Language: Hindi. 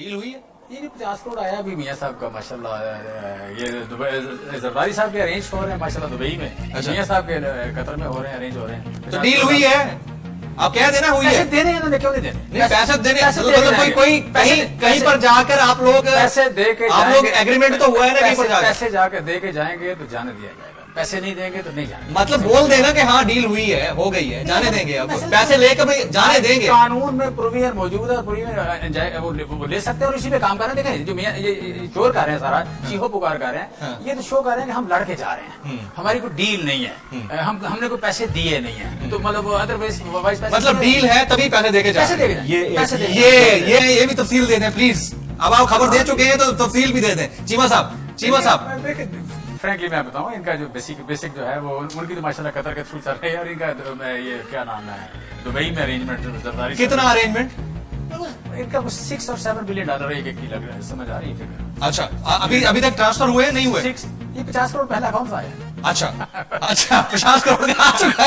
डील हुई है? ये भी 50 करोड़ आया अभी मियाँ साहब का माशाल्लाह। ये दुबई जरदारी साहब के अरेंज हो रहे हैं माशाल्लाह दुबई में। अच्छा। मियाँ साहब के कतर में हो रहे हैं, अरेंज हो रहे हैं। तो डील हुई है, आप कह देना हुई पैसे है। देने हैं ना, क्यों नहीं देने? नहीं, पैसे देने पैसे मतलब देने कोई जाएंगे। कोई कहीं पैसे- कहीं पर जाकर आप लोग पैसे दे के आप लोग जाएंगे। एग्रीमेंट तो हुआ है ना कहीं पर जाकर? पैसे जाके दे के जाएंगे तो जाने दिया जाएगा, पैसे नहीं देंगे तो नहीं जाने। मतलब बोल देना कि हाँ डील हुई है, हो गई है, जाने देंगे। अब पैसे लेकर भी जाने देंगे। कानून में प्रोविजन मौजूद है, प्रोविजन वो ले सकते हैं और इसी पे काम कर रहे हैं। देखें जो मियां ये शोर कर रहे हैं, सारा चीखो पुकार कर रहे हाँ। हैं, ये तो शो कर रहे हैं कि हम लड़के जा रहे हैं, हमारी कोई डील नहीं है, हमने कोई पैसे दिए नहीं है, तो मतलब अदरवाइज मतलब डील है तभी पैसे देके जा पैसे रहे दे हैं। के पैसे दे ये भी तफसील दे दें प्लीज। अब आप खबर दे चुके हैं तो तफसील भी दे दें। चीमा साहब फ्रैंकली मैं बताऊं, इनका जो बेसिक जो है वो उनकी तो माशाल्लाह कतर के थ्रू चल रही है, और इनका ये क्या नाम है दुबई में अरेंजमेंट जरदारी कितना अरेंजमेंट? इनका कुछ $6 और $7 बिलियन एक एक की लग रहा है, समझ आ रही है फिगर? अच्छा, अभी तक ट्रांसफर हुए नहीं हुए? 6 ये 50 करोड़ पहला अकाउंट आया। अच्छा 50 करोड़ का आ चुका